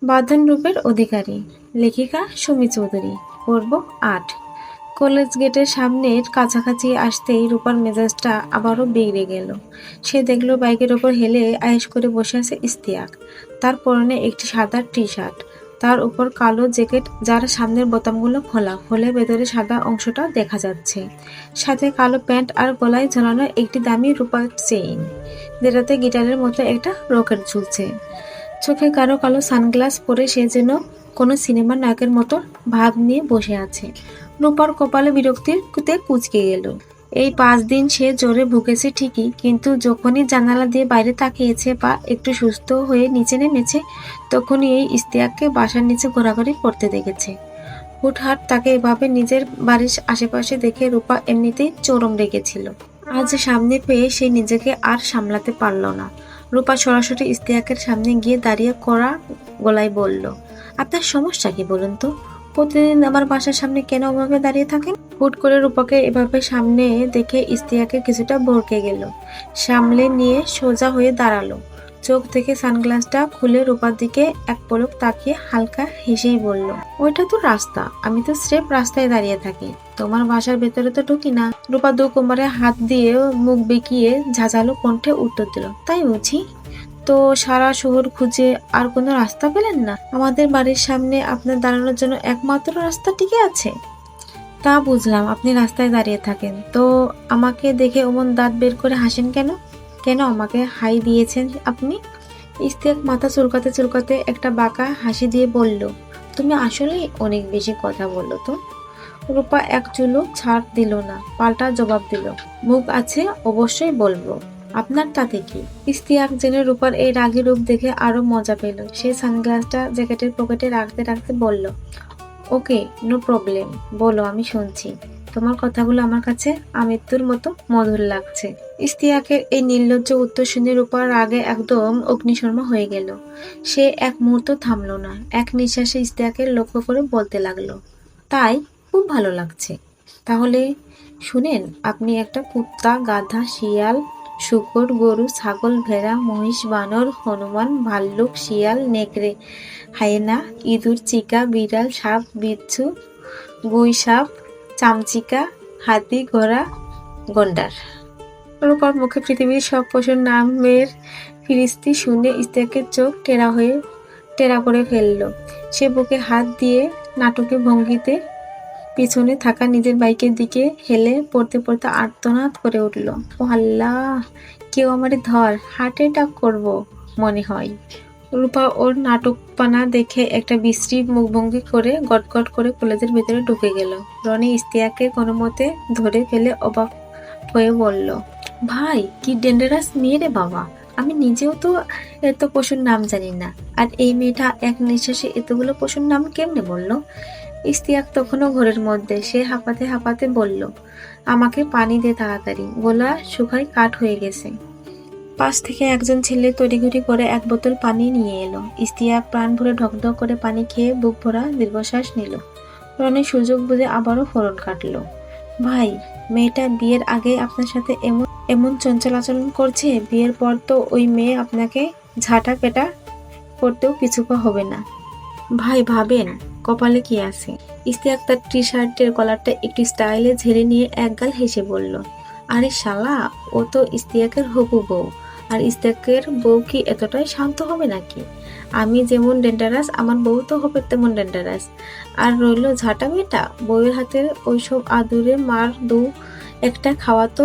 বাঁধন রূপের অধিকারী, লেখিকা সুমি চৌধুরী। পর্ব ৮। কলেজ গেটের সামনের কাছাকাছি আসতেই রূপার মেজাজটা আবারও বিগড়ে গেল। সে দেখল বাইকের ওপর হেলে আয়েশ করে বসে আছে ইশতিয়াক। তার পরনে একটি সাদা টি শার্ট, তার উপর কালো জ্যাকেট যার সামনের বোতামগুলো খোলা, ফলে ভেতরে সাদা অংশটা দেখা যাচ্ছে। সাথে কালো প্যান্ট আর গলায় ঝোলানো একটি দামি রূপার চেইন, যেটাতে গিটারের মতো একটা রকেট ঝুলছে। চোখে কালো কালো সানগ্লাস পরে সে যেন কোনো সিনেমার নায়কের মতো ভাব নিয়ে বসে আছে। রূপার কপালে বিরক্তির কুঁচকে গেল। এই 5 দিন সে জ্বরে ভুগেছে ঠিকই, কিন্তু যখনই জানালা দিয়ে বাইরে তাকিয়েছে বা একটু সুস্থ হয়ে নিচে নেমেছে, তখনই এই ইশতিয়াককে বাসার নিচে ঘোরাঘুরি করতে দেখেছে। হুটহাট তাকে এভাবে নিজের বাড়ির আশেপাশে দেখে রূপা এমনিতেই চরম রেগেছিল। আজ সামনে পেয়ে সে নিজেকে আর সামলাতে পারল না। রূপা সরাসরি ইশতিয়াকের সামনে গিয়ে দাঁড়িয়ে কড়া গলায় বলল, আপনার সমস্যা কি বলুন তো? প্রতিদিন আমার বাসার সামনে কেন ওভাবে দাঁড়িয়ে থাকেন? হুট করে রূপাকে এভাবে সামনে দেখে ইশতিয়াকের কিছুটা ভড়কে গেল। সামলে নিয়ে সোজা হয়ে দাঁড়ালো। চোখ থেকে সানগ্লাসটা খুলে রূপার দিকে এক পলক তাকিয়ে হালকা হেসেই বলল, ওইটা তো রাস্তা, আমি তো স্রেফ রাস্তায় দাঁড়িয়ে থাকি, তোমার বাসার ভেতরে তো ঢুকি না। রূপা দু কোমরে হাত দিয়ে মুখ বেঁকিয়ে ঝাঁঝালো কণ্ঠে উত্তর দিল, তাই বুঝি? তো সারা শহর খুঁজে আর কোনো রাস্তা পেলেন না? আমাদের বাড়ির সামনে আপনার দাঁড়ানোর জন্য একমাত্র রাস্তা টিকে আছে। তা বুঝলাম আপনি রাস্তায় দাঁড়িয়ে থাকেন, তো আমাকে দেখে অমন দাঁত বের করে হাসেন কেন? কেন আমাকে হাই দিয়েছেন আপনি? ইশতিয়াক মাথা চুলকাতে চুলকাতে একটা বাঁকা হাসি দিয়ে বলল, তুমি আসলেই অনেক বেশি কথা বললো তো। রূপা এক চুলো ছাড় দিল না, পাল্টা জবাব দিল, মুখ আছে অবশ্যই বলবো, আপনার তাতে কি? ইশতিয়াক জেনে রূপার এই রাগী রূপ দেখে আরো মজা পেল। সে সানগ্লাসটা জ্যাকেটের পকেটে রাখতে রাখতে বলল, ওকে, নো প্রবলেম, বলো, আমি শুনছি। তোমার কথাগুলো আমার কাছে আমৃত্যুর মতো মধুর লাগছে। ইশতিয়াকের এই নির্লজ্জ উত্তর শুনে রূপার রাগে একদম অগ্নিশর্মা হয়ে গেল। সে এক মুহূর্ত থামল না, এক নিঃশ্বাসে ইশতিয়াকের লক্ষ্য করে বলতে লাগলো, তাই খুব ভালো লাগছে। তাহলে শুনেন, আপনি একটা কুত্তা, গাধা, শিয়াল, শূকর, গরু, ছাগল, ভেড়া, মহিষ, বানর, হনুমান, ভাল্লুক, শিয়াল, নেকড়ে, হায়েনা, ইঁদুর, চিকা, বিড়াল, সাপ, বিচ্ছু, গুইসাপ, চামচিকা, হাতি, ঘোড়া, গন্ডার। রূপার মুখে পৃথিবীর সব পশুর নামের ফিরিস্তি শুনে ইশতিয়াকের চোখ টেরা করে ফেলল। সে বুকে হাত দিয়ে নাটকের ভঙ্গিতে পিছনে থাকা নিজের বাইকের দিকে হেলে পড়তে পড়তে আর্তনাদ করে উঠল, ও আল্লাহ, কেউ আমারে ধর, হার্ট অ্যাটাক করবো মনে হয়। রূপা ওর নাটকপানা দেখে একটা বিশ্রী মুখভঙ্গি করে গটগট করে কলেজের ভেতরে ঢুকে গেল। রনি ইশতিয়াককে কোনো মতে ধরে ফেলে অবাক হয়ে বলল, ভাই, কি ডেঞ্জারাস মেয়ে রে বাবা, আমি নিজেও তো এত পশুর নাম জানি না, আর এই মেয়েটা এক নিঃশ্বাসে এতগুলো পশুর নাম কেমনে বললো? ইশতিয়াক তখনও ঘরের মধ্যে। সে হাঁপাতে হাঁপাতে বলল, আমাকে পানি দে তাড়াতাড়ি, গলা শুকায় কাঠ হয়ে গেছে। পাশ থেকে একজন ছেলে তড়িঘড়ি করে এক বোতল পানি নিয়ে এলো। ইশতিয়াক প্রাণ ভরে ঢকঢক করে পানি খেয়ে বুক ভরা দীর্ঘশ্বাস নিল। রনি সুযোগ বুঝে আবারও ফোরন কাটল, ভাই, মেয়েটা বিয়ের আগে আপনার সাথে এমন এমন চঞ্চল আচরণ করছে, বিয়ের পর তো ওই মেয়ে আপনাকে ঝাঁটা পেটা করতেও পিছুপা হবে না। ভাই ভাবেন কপালে কি আছে। ইশতিয়াক তার টি শার্টের কলারটা একটু স্টাইলে ঝেড়ে নিয়ে একগাল হেসে বলল, আরে শালা, ও তো ইশতিয়াকের হবু বউ, আর ইশতিয়াকের বউ কি এতটাই শান্ত হবে নাকি? আমি যেমন ডেঞ্জারাস, আমার বউ তো হবে তেমন ডেঞ্জারাস। আর রইল ঝাঁটা মেয়েটা, বউয়ের হাতের ওইসব আদুরে মার দু একটা খাওয়া তো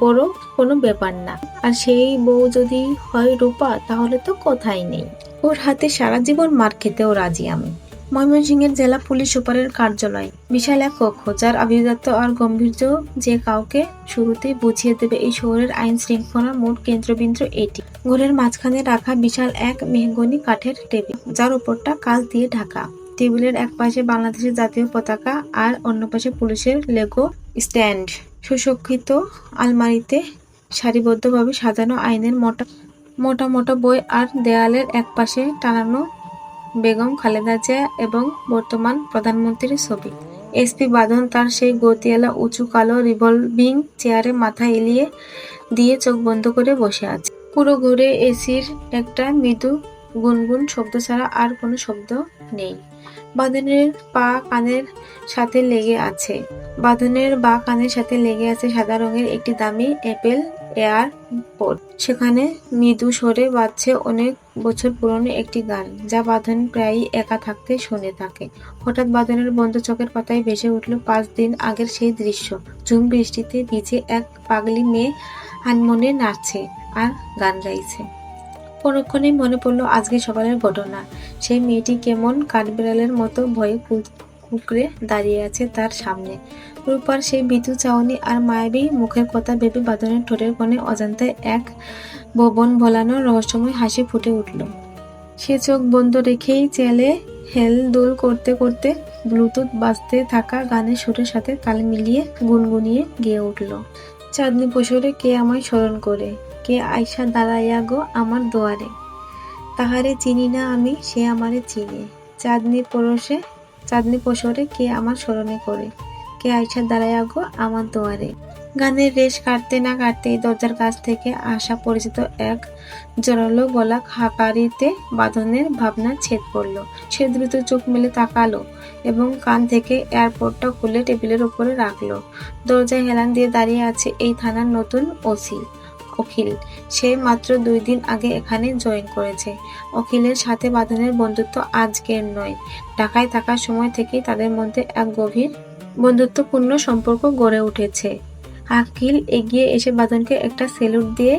বড় কোনো ব্যাপার না। আর সেই বউ যদি হয় রূপা, তাহলে তো কথাই নেই, ওর হাতে সারা জীবন মার খেতেও রাজি আমি। ময়মনসিংহের জেলা পুলিশ সুপারের কার্যালয়, বিশাল এক কক্ষ, যার আভিজাত্য আর গাম্ভীর্য যে কাউকে শুরুতেই বুঝিয়ে দেবে এই শহরের আইন শৃঙ্খলার মোট কেন্দ্রবিন্দু এটি। ঘরের মাঝখানে রাখা বিশাল এক মেহগনি কাঠের টেবিল, যার উপরটা কাঁচ দিয়ে ঢাকা। টেবিলের এক পাশে বাংলাদেশের জাতীয় পতাকা আর অন্য পাশে পুলিশের লেগো স্ট্যান্ড। সুশোভিত আলমারিতে সারিবদ্ধভাবে সাজানো আইনের মোটা মোটা বই, আর দেয়ালের একপাশে টানানো বেগম খালেদা জিয়া এবং বর্তমান প্রধানমন্ত্রীর ছবি। এসপি বাঁধন তার সেই গতিয়ালা উঁচু কালো রিভলভিং চেয়ারে মাথা এলিয়ে দিয়ে চোখ বন্ধ করে বসে আছে। পুরো ঘুরে এসির একটা মৃদু গুনগুন শব্দ ছাড়া আর কোনো শব্দ নেই। বাঁধনের পা কানের সাথে লেগে আছে সাদা রঙের একটি দামি অ্যাপেল এয়ারপড। সেখানে মৃদু স্বরে বাজছে অনেক বছর পুরনো একটি গান, যা বাঁধন প্রায়ই একা থাকতে শুনে থাকে। হঠাৎ বাঁধনের বন্ধ চোখের পাতায় ভেসে উঠল 5 দিন আগের সেই দৃশ্য। ঝুম বৃষ্টিতে ভিজে এক পাগলি মেয়ে আনমনে নাচছে আর গান গাইছে। পরক্ষণেই মনে পড়ল আজকে সকালের ঘটনা। সেই মেয়েটি কেমন কাঠবিড়ালের মতো ভয়ে কুঁকড়ে দাঁড়িয়ে আছে তার সামনে। রূপার সেই ভীতু চাউনি আর মায়াবী মুখের কথা ভেবে বাঁধনের ঠোঁটের কোণে অজান্তে এক ভবন ভোলানো রহস্যময় হাসি ফুটে উঠল। সে চোখ বন্ধ রেখেই চেলে হেলদোল করতে করতে ব্লুটুথ বাজতে থাকা গানের সুরের সাথে তাল মিলিয়ে গুনগুনিয়ে গেয়ে উঠল। চাঁদনি পশরে কে আমায় স্মরণ করে, কে আইসা দাঁড়াইয়া গো আমার দুয়ারে। তাহারে চিনি না আমি, সে আমারে চিনে। চাঁদনি পশরে কে আমার স্মরণে করে, কে আইসা দাঁড়াইয়া গো আমার দুয়ারে। গানের রেশ কাটতে না কাটতেই দরজার কাছ থেকে আসা পরিচিত এক জোরালো গলা হাঁকারিতে বাঁধনের ভাবনা ছেদ পড়ল। সে দ্রুত চোখ মেলে তাকালো এবং কান থেকে এয়ারপোর্টটা খুলে টেবিলের উপরে রাখলো। দরজায় হেলান দিয়ে দাঁড়িয়ে আছে এই থানার নতুন ওসি অখিল। সে মাত্র 2 দিন আগে এখানে জয়েন করেছে। অখিলের সাথে বাঁধনের বন্ধুত্ব আজকের নয়, ঢাকায় থাকার সময় থেকেই তাদের মধ্যে এক গভীর বন্ধুত্বপূর্ণ সম্পর্ক গড়ে উঠেছে। আখিল এগিয়ে এসে বাঁধনকে একটা সেলুট দিয়ে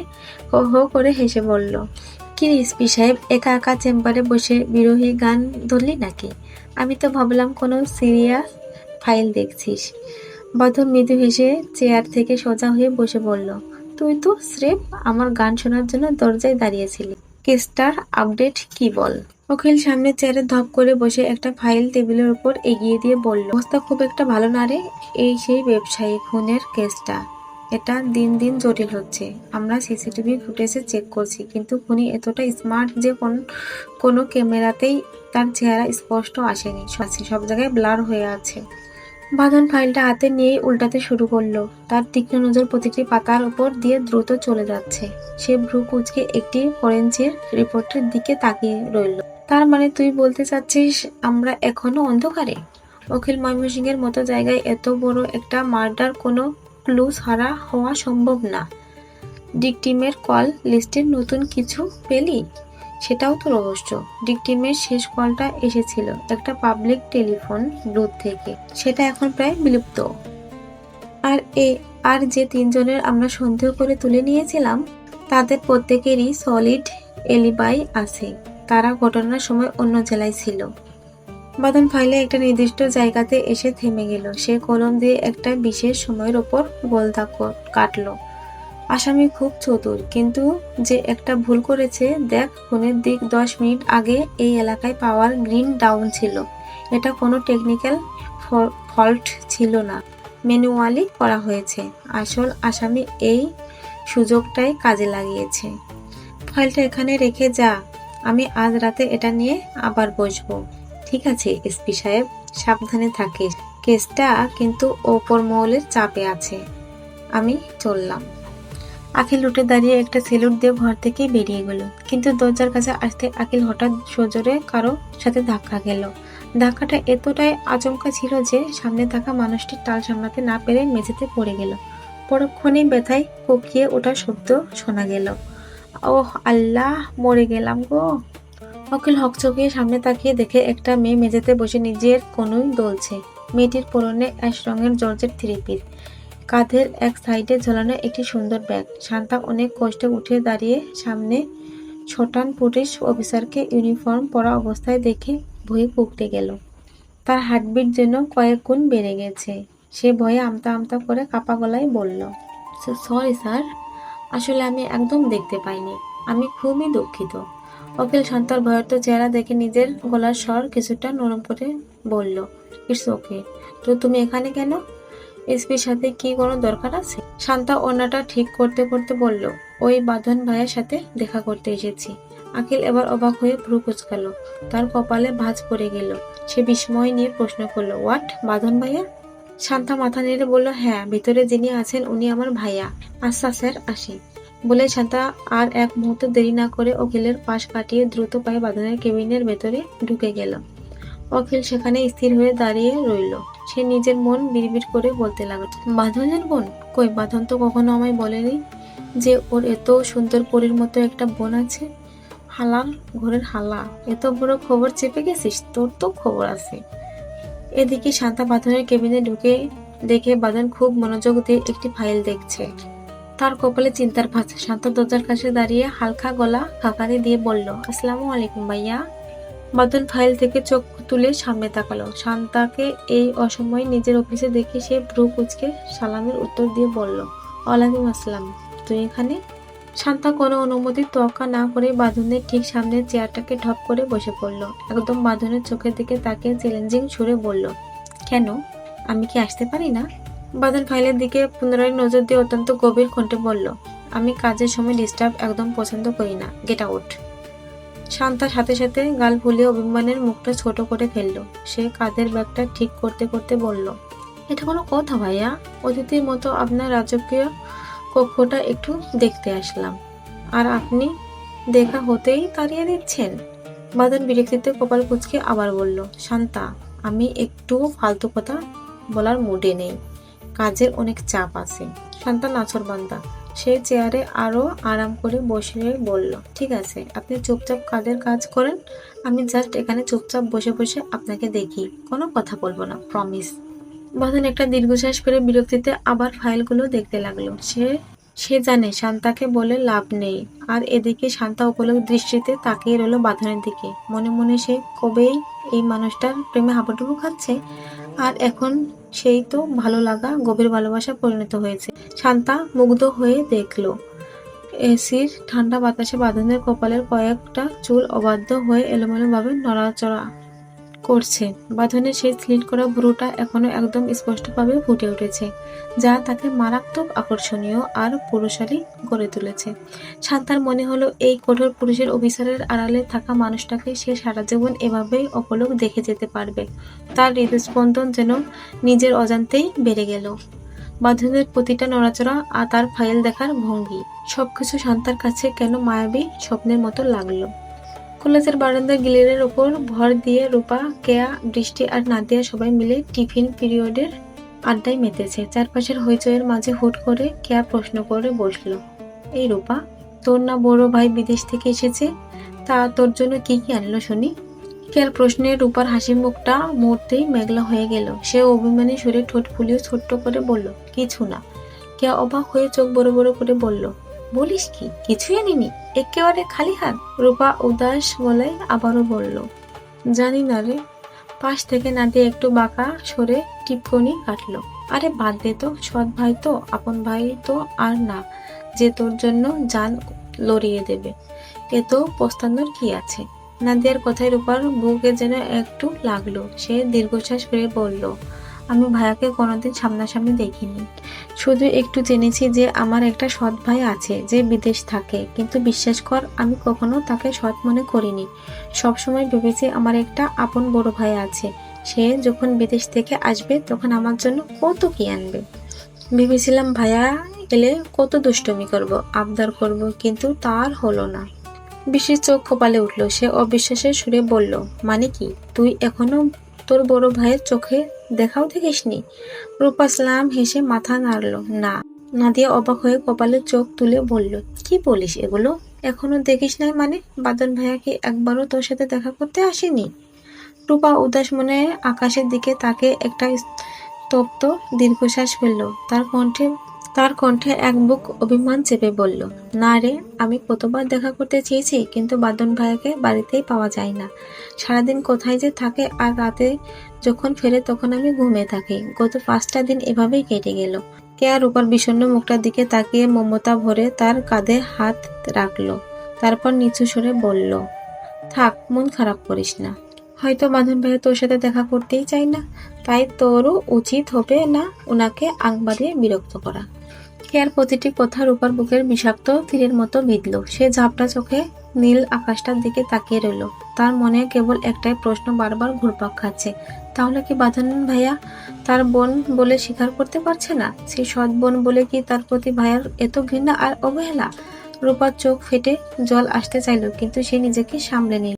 হো হো করে হেসে বলল, কি এসপি সাহেব, একা একা চেম্বারে বসে বিরোহী গান ধরলি নাকি? আমি তো ভাবলাম কোনো সিরিয়াস ফাইল দেখছিস। বাঁধন মৃদু হেসে চেয়ার থেকে সোজা হয়ে বসে বলল, তুই তো স্রেফ আমার গান শোনার জন্য দরজায় দাঁড়িয়েছিলি। কেসটার আপডেট কি বল? অখিল সামনে চেয়ারে ধপ করে বসে একটা ফাইল টেবিলের উপর এগিয়ে দিয়ে বলল, অবস্থা খুব একটা ভালো না রে। এই সেই ব্যবসায়ী খুনের কেসটা। এটা দিন দিন জটিল হচ্ছে। আমরা সিসিটিভি ফুটেজে চেক করছি, কিন্তু খুনি এতটা স্মার্ট যে কোনো ক্যামেরাতেই তার চেহারা স্পষ্ট আসেনি। সব জায়গায় ব্লার হয়ে আছে। বাঁধন ফাইলটা হাতে নিয়েই উল্টাতে শুরু করলো। তার তীক্ষ্ণ নজর প্রতিটি পাতার উপর দিয়ে দ্রুত চলে যাচ্ছে। সে ভ্রু কুঁচকে একটি ফরেনসিক রিপোর্টের দিকে তাকিয়ে রইল। তার মানে তুই বলতে চাচ্ছিস আমরা এখনো অন্ধকারে? অখিল ময়মনসিংহের মতো জায়গায় এত বড় একটা মার্ডার, কোনো ক্লু ছাড়া হওয়া সম্ভব না। ভিকটিমের কল লিস্টে নতুন কিছু পেলি? সেটাও তো রহস্য। ভিকটিমের শেষ কলটা এসেছিল একটা পাবলিক টেলিফোন বুথ থেকে, সেটা এখন প্রায় বিলুপ্ত। আর যে 3 জনের আমরা সন্দেহ করে তুলে নিয়েছিলাম, তাদের প্রত্যেকেরই সলিড এলিবাই আছে। তারা ঘটনার সময় অন্য জেলায় ছিল। বাঁধন ফাইলে একটা নির্দিষ্ট জায়গাতে এসে থেমে গেল। সে কলম দিয়ে একটা বিশেষ সময়ের ওপর গোলদাগ কাটলো। আসামি খুব চতুর, কিন্তু যে একটা ভুল করেছে। দেখ, খুনের ঠিক 10 মিনিট আগে এই এলাকায় পাওয়ার গ্রিন ডাউন ছিল। এটা কোনো টেকনিক্যাল ফল্ট ছিল না, ম্যানুয়ালি করা হয়েছে। আসল আসামি এই সুযোগটাই কাজে লাগিয়েছে। ফাইলটা এখানে রেখে যা, আমি আজ রাতে এটা নিয়ে আবার বসবো। ঠিক আছে এসপি সাহেব, সাবধানে থাকিস। কেসটা কিন্তু ওপর মহলের চাপে আছে। আমি চললাম। আখিল উঠে দাঁড়িয়ে একটা সেলুট দিয়ে ঘর থেকে বেরিয়ে গেল। কিন্তু দরজার কাছে আসতে আখিল হঠাৎ সজোরে কারো সাথে ধাক্কা গেল। ধাক্কাটা এতটাই আচমকা ছিল যে সামনে থাকা মানুষটির টাল সামলাতে না পেরে মেঝেতে পড়ে গেল। পরক্ষণেই ব্যথায় কোকিয়ে ওঠার শব্দ শোনা গেল। ওহ আল্লাহ, মরে গেলাম গো। অখিল হকচকিয়ে সামনে তাকিয়ে দেখে একটা মেয়ে মেঝেতে বসে নিজের কনুই দোলছে। মেয়েটির পরনে অ্যাশ রঙের জর্জেট 3 পিস, কাঁধের এক সাইডে ঝোলানো একটি সুন্দর ব্যাগ। শান্তা অনেক কষ্টে উঠে দাঁড়িয়ে সামনে ছোটান পুলিশ অফিসারকে ইউনিফর্ম পরা অবস্থায় দেখে ভয়ে কুঁকড়ে গেল। তার হার্টবিট যেন কয়েক গুণ বেড়ে গেছে। সে ভয়ে আমতা আমতা করে কাঁপা গলায় বলল, সরি স্যার, আসলে আমি একদম দেখতে পাইনি। আমি খুবই দুঃখিত। অখিল শান্তার ভয়ার্ত চেহারা দেখে নিজের গলার স্বর কিছুটা নরম করে বলল, ইটস ওকে। তো তুমি এখানে কেন? এসপির সাথে কি কোনো দরকার আছে? শান্তা ওড়নাটা ঠিক করতে করতে বলল, ওই বাঁধন ভাইয়ের সাথে দেখা করতে এসেছি। আখিল এবার অবাক হয়ে ভ্রু কুঁচকালো। তার কপালে ভাঁজ পড়ে গেল। সে বিস্ময় নিয়ে প্রশ্ন করলো, হোয়াট, বাঁধন ভাইয়া? শান্তা মাথা নেড়ে বলল, হ্যাঁ, ভিতরে যিনি আছেন উনি আমার ভাইয়া। আচ্ছা স্যার, আসি। বলে শান্তা আর এক মুহূর্ত দেরি না করে অখিলের পাশ কাটিয়ে দ্রুত পায়ে বাঁধনের কেবিনের ভেতরে ঢুকে গেল। অখিল সেখানে স্থির হয়ে দাঁড়িয়ে রইল। সে নিজের মন বিড়বিড় করে বলতে লাগলো, বাঁধনের বোন? কই, বাঁধন তো কখনো আমায় বলেনি যে ওর এত সুন্দর পরীর মতো একটা বোন আছে। হালাল ঘরের হালা, এত বড় খবর চেপে গেছিস? তোর তো খবর আছে। এদিকে শান্তা বাঁধনের কেবিনে ঢুকে দেখে বাঁধন খুব মনোযোগ দিয়ে একটি ফাইল দেখছে। তার কপালে চিন্তার ভাঁজ। শান্তা দরজার কাছে দাঁড়িয়ে হালকা গলা খাকারি দিয়ে বলল, আসসালামু আলাইকুম ভাইয়া। বাঁধন ফাইল থেকে চোখ তুলে সামনে তাকালো। শান্তাকে এই অসময়ে নিজের অফিসে দেখে সে ভ্রু কুঁচকে সালামের উত্তর দিয়ে বলল, ওয়ালাইকুম আসসালাম। তুই এখানে? শান্তা কোনো অনুমতির তোয়াক্কা না করে বাঁধনের ঠিক সামনে চেয়ারটাকে ঢপ করে বসে পড়ল। একদম বাঁধনের চোখের দিকে তাকিয়ে চ্যালেঞ্জিং সুরে বলল, কেন, আমি কি আসতে পারি না? বাঁধন ফাইলের দিকে পুনরায় নজর দিয়ে অত্যন্ত গভীর কণ্ঠে বলল, আমি কাজের সময় ডিস্টার্ব একদম পছন্দ করি না, গেট আউট। শান্তার সাথে সাথে গাল ফুলিয়ে অভিমানের মুখটা ছোট করে ফেলল। সে কাঁধের ব্যাগটা ঠিক করতে করতে বলল, এটা কোনো কথা ভাইয়া? অতিথির মতো আপনার রাজকীয় কক্ষটা একটু দেখতে আসলাম, আর আপনি দেখা হতেই তাড়িয়ে দিচ্ছেন। বাঁধন বিরক্তিতে কপাল কুঁচকে আবার বলল, শান্তা, আমি একটু ফালতু কথা বলার মুডে নেই, কাজের অনেক চাপ আছে। শান্তা নাছোড়বান্দা। সে চেয়ারে আরো আরাম করে বসে বলল, ঠিক আছে, আপনি চুপচাপ কাজের কাজ করেন, আমি জাস্ট এখানে চুপচাপ বসে বসে আপনাকে দেখি, কোনো কথা বলবো না, প্রমিস। বাঁধন একটা দীর্ঘশ্বাস ফেলে বিরক্তিতে আবার ফাইলগুলো দেখতে লাগলো। সে জানে শান্তাকে বলে লাভ নেই। আর এদিকে শান্তা উপলক দৃষ্টিতে তাকিয়ে রইল বাঁধনের দিকে। মনে মনে সে কবেই এই মানুষটার প্রেমে হাবুডুবু খাচ্ছে, আর এখন সেই তো ভালো লাগা গভীর ভালোবাসা পরিণত হয়েছে। শান্তা মুগ্ধ হয়ে দেখলো এসির ঠান্ডা বাতাসে বাঁধনের কপালের কয়েকটা চুল অবাধ্য হয়ে এলোমেলো ভাবে নড়াচড়া করছে। বাঁধনের সেই স্লিট করা ভ্রুটা এখনো একদম স্পষ্টভাবে ফুটে উঠেছে, যা তাকে মারাত্মক আকর্ষণীয় আর পুরুষালী করে তুলেছে। শান্তার মনে হলো এই কঠোর পুরুষের অভিসারের আড়ালে থাকা মানুষটাকে সে সারা জীবন এভাবেই অপলক দেখে যেতে পারবে। তার হৃদস্পন্দন যেন নিজের অজান্তেই বেড়ে গেল। বাঁধনের প্রতিটা নড়াচড়া আর তার ফাইল দেখার ভঙ্গি, সবকিছু শান্তার কাছে কেন মায়াবী স্বপ্নের মতো লাগলো। কলেজের বারান্দার গ্রিলের ওপর ভর দিয়ে রূপা, কেয়া, বৃষ্টি আর নাদিয়া সবাই মিলে টিফিন পিরিয়ডের আড্ডায় মেতেছে। চারপাশের হইচইয়ের মাঝে হুট করে কেয়া প্রশ্ন করে বসলো, এই রূপা, তোর না বড় ভাই বিদেশ থেকে এসেছে, তা তোর জন্য কি কি আনলো শুনি? কেয়ার প্রশ্নে রূপার হাসি মুখটা মুহূর্তেই মেঘলা হয়ে গেল। সে অভিমানী সুরে ঠোঁট ফুলিয়ে ছোট্ট করে বলল, কিছু না। কেয়া অবাক হয়ে চোখ বড় বড় করে বলল, বলিস কি, কিছুই আনিনি, একেবারে খালি হাত? রূপা উদাস গলায় আবারও বলল, জানি না রে। পাশ থেকে নাদিয়া একটু বাঁকা সরে টিপকনি কাটলো, আরে বাদ দে তো, সৎ ভাই তো, আপন ভাই তো আর না যে তোর জন্য জান লড়িয়ে দেবে, এ তো পস্তানোর কি আছে? নাদিয়ার কথায় রূপার বুকে যেন একটু লাগলো। সে দীর্ঘশ্বাস ফেলে বলল, আমি ভাইয়াকে কোনোদিন সামনাসামনি দেখিনি, শুধু একটু জেনেছি যে আমার একটা সৎ ভাই আছে যে বিদেশ থাকে, কিন্তু বিশ্বাস কর, আমি কখনো তাকে সৎ মনে করিনি। সবসময় ভেবেছি আমার একটা আপন বড় ভাই আছে, সে যখন বিদেশ থেকে আসবে তখন আমার জন্য কত কি আনবে। ভেবেছিলাম ভাইয়া এলে কত দুষ্টুমি করব, আবদার করব, কিন্তু তার হলো না। বিশেষ চোখ কপালে উঠল। সে অবিশ্বাসের সুরে বলল, মানে কি, তুই এখনো তোর বড় ভাইয়ের চোখে দেখাও দেখিসনি? রূপা ইসলাম হেসে মাথা নাড়ল, না। নাদিয়া অবাক হয়ে কপালে চোখ তুলে বলল, কি বলিস এগুলো? এখনো দেখিস নাই মানে? বাদন ভাইয়া কি একবারও তোর সাথে দেখা করতে আসেনি? রূপা উদাস মনে আকাশের দিকে তাকে একটা স্তব্ধ দীর্ঘশ্বাস ফেলল। তার কণ্ঠে এক বুক অভিমান চেপে বলল, না রে, আমি কতবার দেখা করতে চেয়েছি, কিন্তু বাদন ভাইয়াকে বাড়িতেই পাওয়া যায় না। সারাদিন কোথায় যে থাকে, আর রাতে যখন ফেরে তখন আমি ঘুমিয়ে থাকি। গত 5টা দিন এভাবেই কেটে গেল। কেয়া রূপার বিষণ্ণ মুখটার দিকে তাকিয়ে মমতা ভরে তার কাঁধে হাত রাখলো। তারপর নিচু সুরে বলল, থাক, মন খারাপ করিস না। হয়তো বাঁধন ভাইয়া তোর সাথে দেখা করতেই চাই না, তাই তোরও উচিত হবে না ওনাকে আগ বাড়িয়ে বিরক্ত করা। কেয়ার প্রতিটি কথা রূপার বুকের বিষাক্ত তীরের মতো বিঁধল। সে ঝাপটা চোখে নীল আকাশটার দিকে তাকিয়ে রইল। তার মনে কেবল একটাই প্রশ্ন বারবার ঘুরপাক খাচ্ছে, তাহলে কি বাধা নেন ভাইয়া? তার বোন বলে স্বীকার করতে পারছে না? সে সৎ বোন বলে কি তার প্রতি ভাইয়ার এত ঘৃণা আর অবহেলা? রূপার চোখ ফেটে জল আসতে চাইল, কিন্তু সে নিজেকে সামলে নিল।